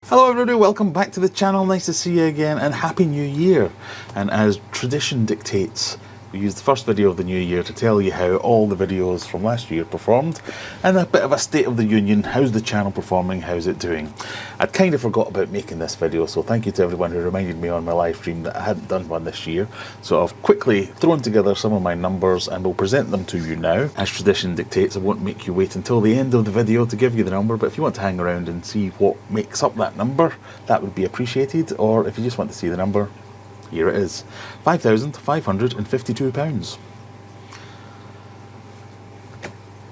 Hello everybody, welcome back to the channel, nice to see you again and Happy New Year. And as tradition dictates, we used the first video of the new year to tell you how all the videos from last year performed and a bit of a state of the union. How's the channel performing, how's it doing? I'd kind of forgot about making this video, so thank you to everyone who reminded me on my live stream that I hadn't done one this year. So I've quickly thrown together some of my numbers and will present them to you now. As tradition dictates, I won't make you wait until the end of the video to give you the number, but if you want to hang around and see what makes up that number, that would be appreciated. Or if you just want to see the number, here it is, £5,552.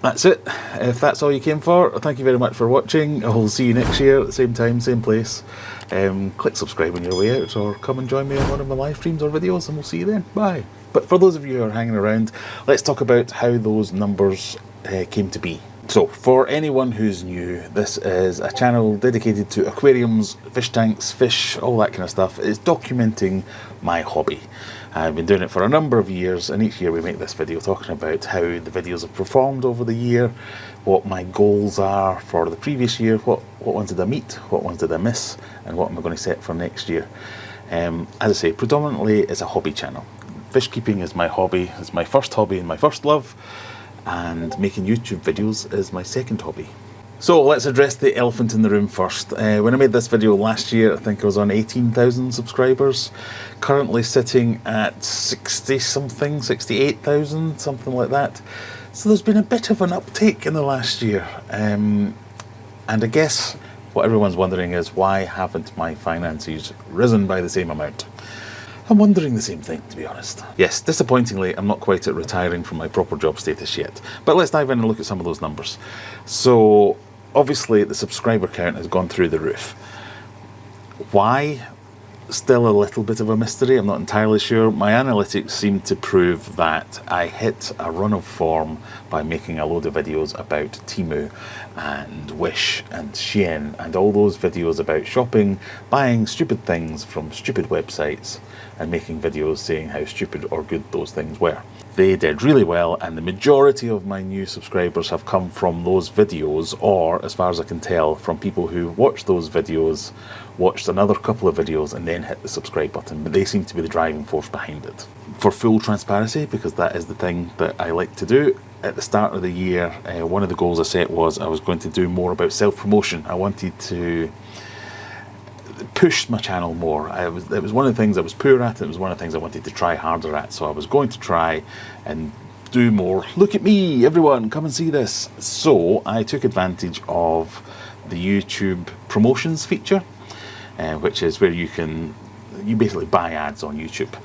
That's it. If that's all you came for, thank you very much for watching. I'll see you next year at the same time, same place. Click subscribe on your way out, or come and join me on one of my live streams or videos, and we'll see you then. Bye. But for those of you who are hanging around, let's talk about how those numbers came to be. So, for anyone who's new, this is a channel dedicated to aquariums, fish tanks, fish, all that kind of stuff. It's documenting my hobby. I've been doing it for a number of years, and each year we make this video talking about how the videos have performed over the year, what my goals are for the previous year, what ones did I meet, what ones did I miss, and what am I going to set for next year. As I say, predominantly it's a hobby channel. Fish keeping is my hobby, it's my first hobby and my first love. And making YouTube videos is my second hobby. So let's address the elephant in the room first. When I made this video last year, I think I was on 18,000 subscribers. Currently sitting at 60 something, 68,000, something like that. So there's been a bit of an uptake in the last year. And I guess what everyone's wondering is, why haven't my finances risen by the same amount? I'm wondering the same thing, to be honest. Yes, disappointingly, I'm not quite at retiring from my proper job status yet. But let's dive in and look at some of those numbers. So, obviously, the subscriber count has gone through the roof. Why? Still a little bit of a mystery, I'm not entirely sure. My analytics seem to prove that I hit a run of form by making a load of videos about Temu and Wish and Shein and all those videos about shopping, buying stupid things from stupid websites and making videos saying how stupid or good those things were. They did really well, and the majority of my new subscribers have come from those videos, or, as far as I can tell, from people who watched those videos, watched another couple of videos, and then hit the subscribe button. But they seem to be the driving force behind it. For full transparency, because that is the thing that I like to do, at the start of the year, one of the goals I set was I was going to do more about self-promotion. I wanted to push my channel more. It was one of the things I was poor at, it was one of the things I wanted to try harder at, so I was going to try and do more. Look at me, everyone, come and see this. So I took advantage of the YouTube promotions feature, which is where you basically buy ads on YouTube.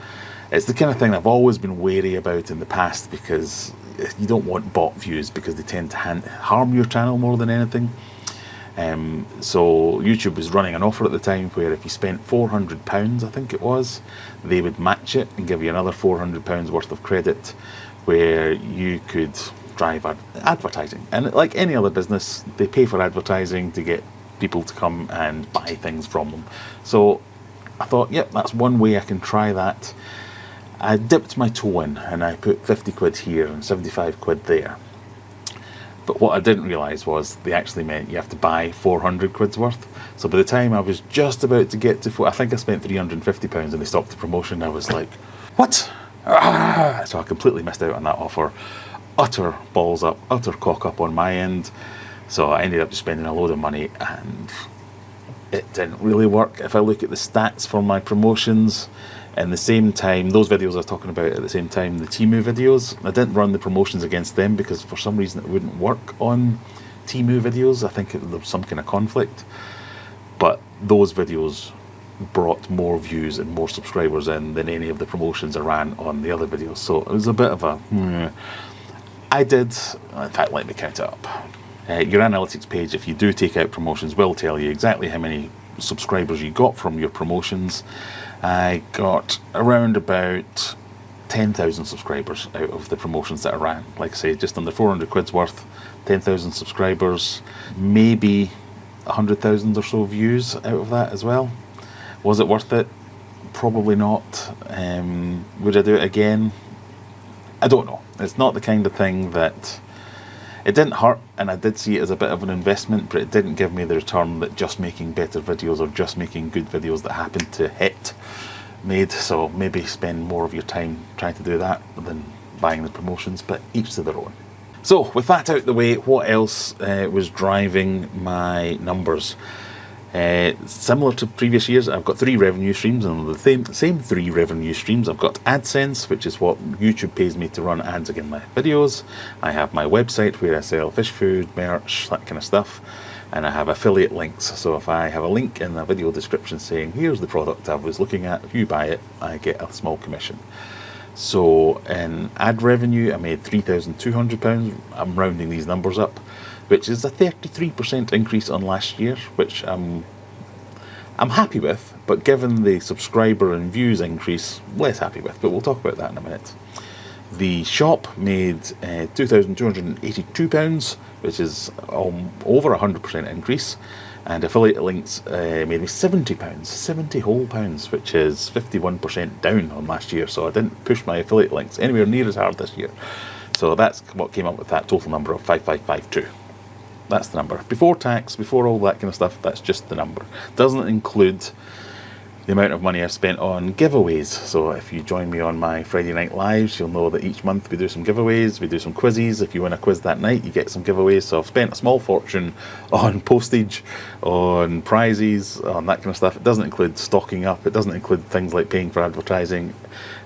It's the kind of thing I've always been wary about in the past, because you don't want bot views, because they tend to harm your channel more than anything. So YouTube was running an offer at the time where if you spent £400, I think it was, they would match it and give you another £400 worth of credit, where you could drive advertising. And like any other business, they pay for advertising to get people to come and buy things from them. So I thought, yep, that's one way I can try that. I dipped my toe in and I put 50 quid here and 75 quid there. But what I didn't realise was they actually meant you have to buy 400 quid's worth. So by the time I was just about to get to, I think I spent £350 and they stopped the promotion. I was like, what? Ah! So I completely missed out on that offer. Utter balls up, utter cock up on my end. So I ended up just spending a load of money, and it didn't really work. If I look at the stats for my promotions, in the same time, those videos I was talking about at the same time, the Temu videos, I didn't run the promotions against them because for some reason it wouldn't work on Temu videos. I think there was some kind of conflict. But those videos brought more views and more subscribers in than any of the promotions I ran on the other videos. So it was a bit of a... I did... In fact, let me count it up. Your analytics page, if you do take out promotions, will tell you exactly how many subscribers you got from your promotions. I got around about 10,000 subscribers out of the promotions that I ran. Like I say, just under 400 quid's worth, 10,000 subscribers, maybe 100,000 or so views out of that as well. Was it worth it? Probably not. Would I do it again? I don't know. It's not the kind of thing that It didn't hurt, and I did see it as a bit of an investment, but it didn't give me the return that just making better videos or just making good videos that happened to hit made. So maybe spend more of your time trying to do that than buying the promotions, but each to their own. So with that out the way, what else was driving my numbers? Similar to previous years, I've got 3 revenue streams, and the same 3 revenue streams. I've got AdSense, which is what YouTube pays me to run ads against my videos. I have my website where I sell fish food, merch, that kind of stuff. And I have affiliate links. So if I have a link in the video description saying, here's the product I was looking at, if you buy it, I get a small commission. So in ad revenue, I made £3,200. I'm rounding these numbers up, which is a 33% increase on last year, which I'm happy with, but given the subscriber and views increase, less happy with, but we'll talk about that in a minute. The shop made £2,282, which is over 100% increase, and affiliate links made me £70, 70 whole pounds, which is 51% down on last year, so I didn't push my affiliate links anywhere near as hard this year. So that's what came up with that total number of 5552. That's the number. Before tax, before all that kind of stuff, that's just the number. Doesn't include the amount of money I've spent on giveaways. So if you join me on my Friday night lives, you'll know that each month we do some giveaways, we do some quizzes. If you win a quiz that night, you get some giveaways. So I've spent a small fortune on postage, on prizes, on that kind of stuff. It doesn't include stocking up. It doesn't include things like paying for advertising.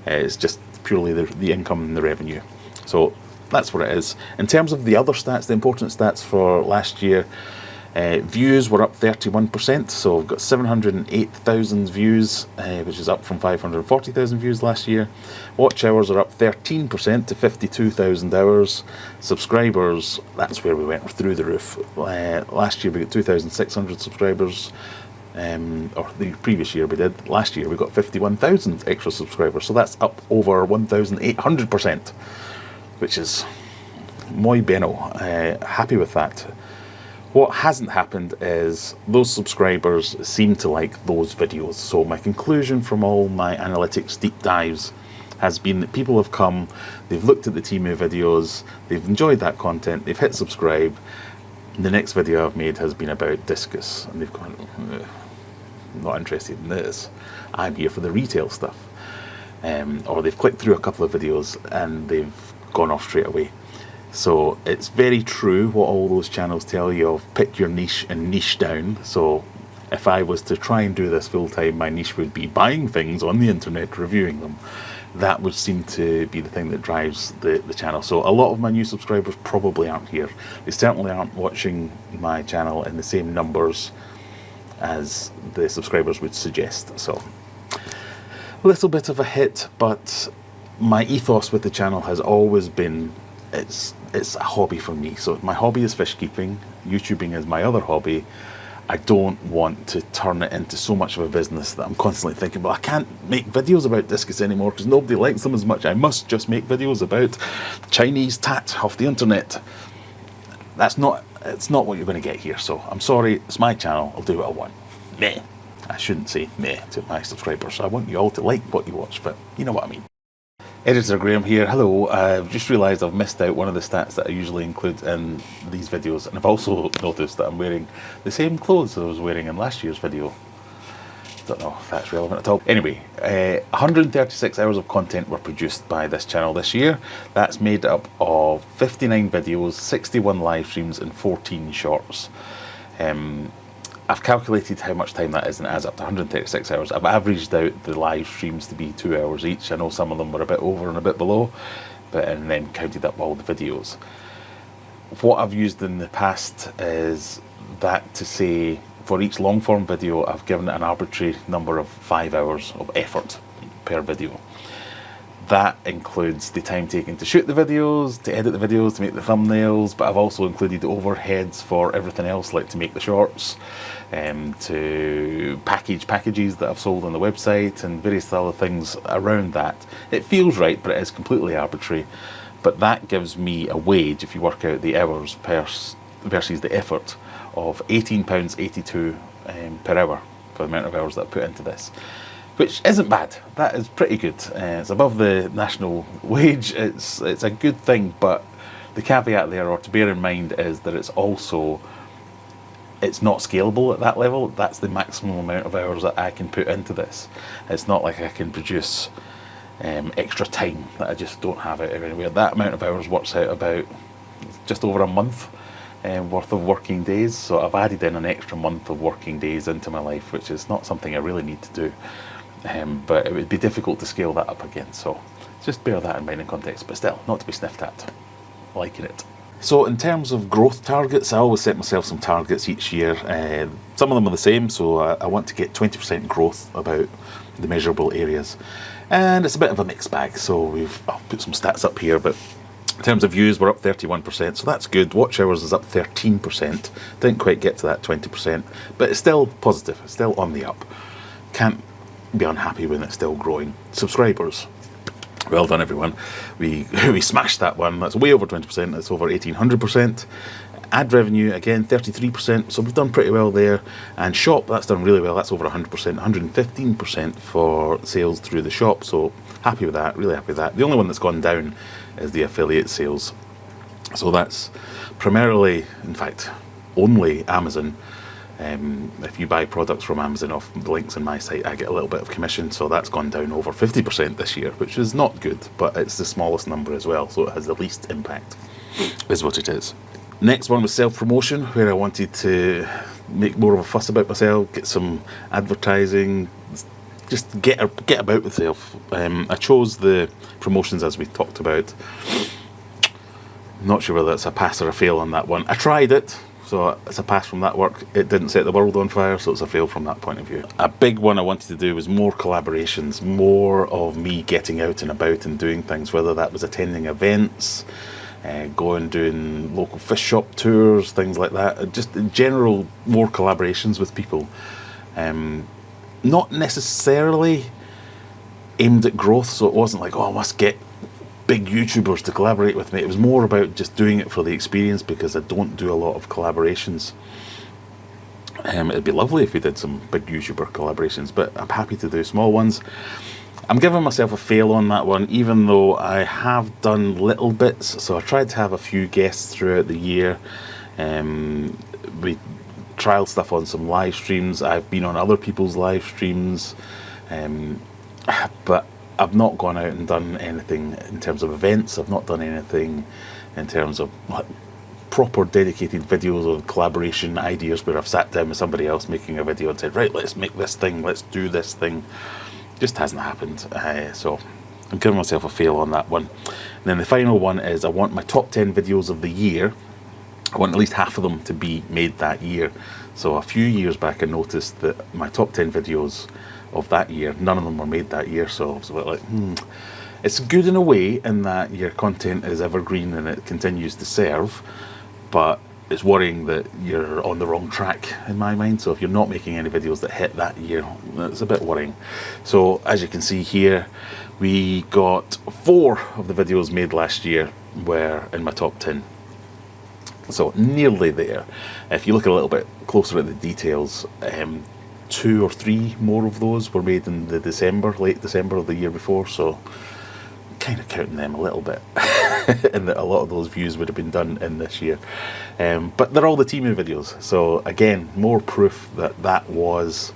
It's just purely the income and the revenue. So that's what it is. In terms of the other stats, the important stats for last year, views were up 31%, so we've got 708,000 views, which is up from 540,000 views last year. Watch hours are up 13% to 52,000 hours. Subscribers, that's where we went through the roof. Last year we got 2,600 subscribers, or the previous year we did. Last year we got 51,000 extra subscribers, so that's up over 1,800%, which is muy bueno. Happy with that. What hasn't happened is those subscribers seem to like those videos. So my conclusion from all my analytics deep dives has been that people have come, they've looked at the Temu videos, they've enjoyed that content, they've hit subscribe. The next video I've made has been about discus, and they've gone, I'm not interested in this. I'm here for the retail stuff. Or they've clicked through a couple of videos and they've gone off straight away. So it's very true what all those channels tell you of pick your niche and niche down. So if I was to try and do this full time, my niche would be buying things on the internet, reviewing them. That would seem to be the thing that drives the channel. So a lot of my new subscribers probably aren't here. They certainly aren't watching my channel in the same numbers as the subscribers would suggest. So a little bit of a hit, but my ethos with the channel has always been it's a hobby for me. So my hobby is fish keeping, YouTubing is my other hobby. I don't want to turn it into so much of a business that I'm constantly thinking, well, I can't make videos about discus anymore because nobody likes them as much. I must just make videos about Chinese tat off the internet. It's not what you're going to get here. So I'm sorry, it's my channel, I'll do what I want. Meh. I shouldn't say meh to my subscribers. I want you all to like what you watch, but you know what I mean. Editor Graham here. Hello. I've just realised I've missed out one of the stats that I usually include in these videos, and I've also noticed that I'm wearing the same clothes I was wearing in last year's video. Don't know if that's relevant at all. Anyway, 136 hours of content were produced by this channel this year. That's made up of 59 videos, 61 live streams and 14 shorts. I've calculated how much time that is and it adds up to 136 hours. I've averaged out the live streams to be 2 hours each. I know some of them were a bit over and a bit below, and then counted up all the videos. What I've used in the past is that to say for each long form video I've given it an arbitrary number of 5 hours of effort per video. That includes the time taken to shoot the videos, to edit the videos, to make the thumbnails, but I've also included overheads for everything else, like to make the shorts, to package packages that I've sold on the website, and various other things around that. It feels right, but it is completely arbitrary. But that gives me a wage, if you work out the hours versus the effort, of £18.82 per hour for the amount of hours that I put into this. Which isn't bad. That is pretty good. It's above the national wage. It's a good thing, but The caveat there, or to bear in mind, is that it's not scalable at that level. That's the maximum amount of hours that I can put into this. It's not like I can produce extra time that I just don't have out anywhere. That amount of hours works out about just over a month worth of working days. So I've added in an extra month of working days into my life, which is not something I really need to do. But it would be difficult to scale that up again. So just bear that in mind in context, but still, not to be sniffed at. Liking it. So in terms of growth targets, I always set myself some targets each year. Some of them are the same, so I want to get 20% growth about the measurable areas. And it's a bit of a mixed bag, so I'll put some stats up here, but in terms of views, we're up 31%, so that's good. Watch hours is up 13%. Didn't quite get to that 20%, but it's still positive, it's still on the up. Can't be unhappy when it's still growing. Subscribers. Well done, everyone. We smashed that one. That's way over 20%. That's over 1,800%. Ad revenue, again, 33%. So we've done pretty well there. And shop, that's done really well. That's over 100%. 115% for sales through the shop. So happy with that. Really happy with that. The only one that's gone down is the affiliate sales. So that's primarily, in fact, only Amazon. If you buy products from Amazon off the links on my site, I get a little bit of commission, so that's gone down over 50% this year, which is not good, but it's the smallest number as well, so it has the least impact, is what it is. Next one was self-promotion, where I wanted to make more of a fuss about myself, get some advertising, just get about myself. I chose the promotions as we talked about. Not sure whether it's a pass or a fail on that one. I tried it. So it's a pass from that work. It didn't set the world on fire, so it's a fail from that point of view. A big one I wanted to do was more collaborations, more of me getting out and about and doing things, whether that was attending events, going doing local fish shop tours, things like that. Just in general, more collaborations with people. Not necessarily aimed at growth, so it wasn't like, oh, I must get big YouTubers to collaborate with me. It was more about just doing it for the experience, because I don't do a lot of collaborations. It'd be lovely if we did some big YouTuber collaborations, but I'm happy to do small ones. I'm giving myself a fail on that one, even though I have done little bits. So I tried to have a few guests throughout the year. We trialed stuff on some live streams. I've been on other people's live streams, but I've not gone out and done anything in terms of events. I've not done anything in terms of proper dedicated videos or collaboration ideas where I've sat down with somebody else making a video and said, right, let's make this thing, let's do this thing. Just hasn't happened. So I'm giving myself a fail on that one. And then the final one is I want my top 10 videos of the year. I want at least half of them to be made that year. So a few years back I noticed that my top 10 videos of that year, none of them were made that year, so I was a bit like, It's good in a way in that your content is evergreen and it continues to serve, but it's worrying that you're on the wrong track in my mind. So if you're not making any videos that hit that year, it's a bit worrying. So as you can see here, we got 4 of the videos made last year were in my top 10. So nearly there. If you look a little bit closer at the details, 2 or 3 more of those were made in the late December of the year before, so kind of counting them a little bit, and that a lot of those views would have been done in this year. But they're all the Temu videos, so again, more proof that that was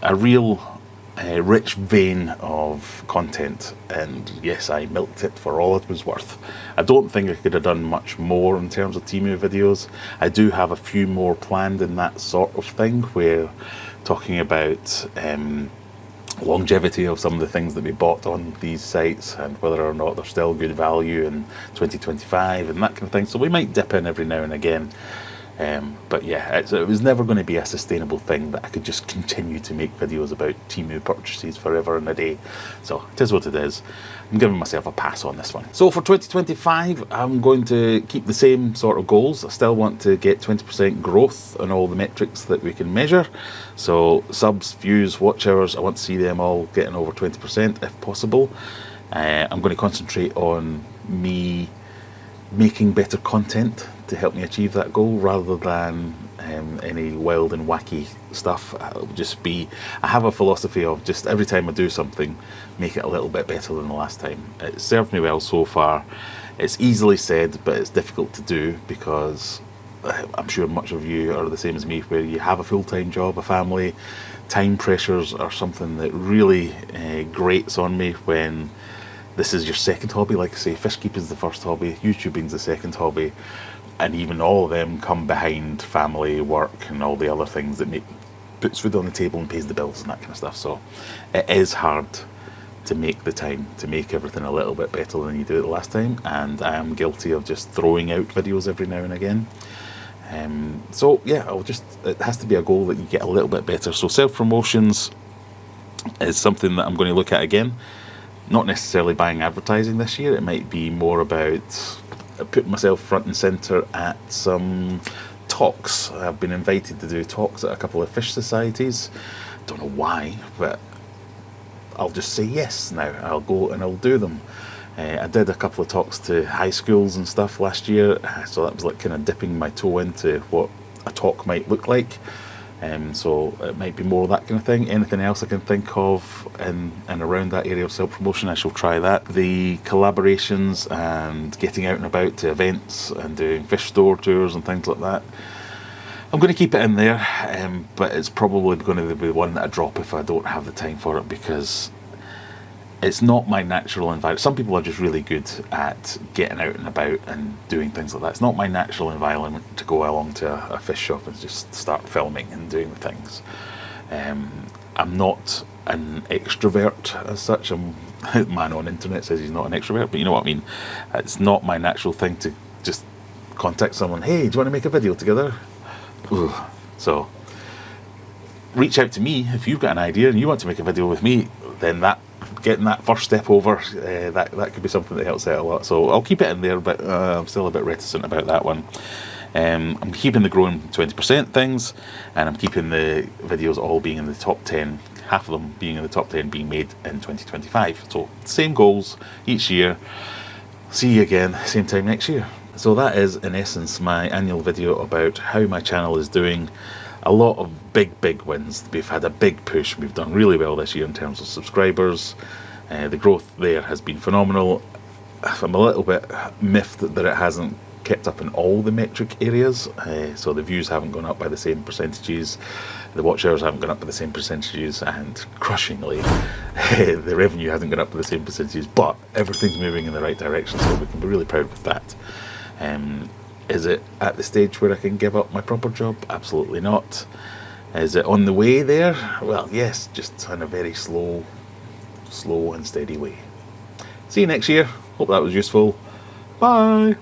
a real rich vein of content, and yes, I milked it for all it was worth. I don't think I could have done much more in terms of Temu videos. I do have a few more planned in that sort of thing, where talking about longevity of some of the things that we bought on these sites and whether or not they're still good value in 2025 and that kind of thing. So we might dip in every now and again. But yeah, it was never going to be a sustainable thing that I could just continue to make videos about Temu purchases forever and a day. So it is what it is. I'm giving myself a pass on this one. So for 2025, I'm going to keep the same sort of goals. I still want to get 20% growth on all the metrics that we can measure. So subs, views, watch hours, I want to see them all getting over 20% if possible. I'm going to concentrate on me making better content to help me achieve that goal, rather than any wild and wacky stuff. I have a philosophy of just every time I do something, make it a little bit better than the last time. It served me well so far. It's easily said, but it's difficult to do, because I'm sure much of you are the same as me, where you have a full-time job, a family. Time pressures are something that really grates on me when this is your second hobby. Like I say, fish keeping is the first hobby, YouTubing is the second hobby, and even all of them come behind family, work, and all the other things that puts food on the table and pays the bills and that kind of stuff. So it is hard to make the time to make everything a little bit better than you did it the last time, and I am guilty of just throwing out videos every now and again. So yeah, it has to be a goal that you get a little bit better. So self-promotions is something that I'm going to look at again. Not necessarily buying advertising this year. It might be more about putting myself front and centre at some talks. I've been invited to do talks at a couple of fish societies. Don't know why, but I'll just say yes now. I'll go and I'll do them. I did a couple of talks to high schools and stuff last year, so that was like kind of dipping my toe into what a talk might look like. So it might be more of that kind of thing. Anything else I can think of in and around that area of self-promotion, I shall try that. The collaborations and getting out and about to events and doing fish store tours and things like that, I'm going to keep it in there, but it's probably going to be one that I drop if I don't have the time for it, because it's not my natural environment. Some people are just really good at getting out and about and doing things like that. It's not my natural environment to go along to a fish shop and just start filming and doing the things. I'm not an extrovert as such. A man on internet says he's not an extrovert, but you know what I mean. It's not my natural thing to just contact someone, hey, do you want to make a video together? Ugh. So reach out to me if you've got an idea and you want to make a video with me. Then getting that first step over, that could be something that helps out a lot. So I'll keep it in there, but I'm still a bit reticent about that one. I'm keeping the growing 20% things, and I'm keeping the videos all being in the top 10, half of them being in the top 10 being made in 2025. So same goals each year. See you again same time next year. So that is in essence my annual video about how my channel is doing. A lot of big wins. We've had a big push. We've done really well this year in terms of subscribers. The growth there has been phenomenal. I'm a little bit miffed that it hasn't kept up in all the metric areas. So the views haven't gone up by the same percentages, the watch hours haven't gone up by the same percentages, and crushingly the revenue hasn't gone up by the same percentages, but everything's moving in the right direction, so we can be really proud with that. Is it at the stage where I can give up my proper job? Absolutely not. Is it on the way there? Well, yes, just in a very slow and steady way. See you next year. Hope that was useful. Bye.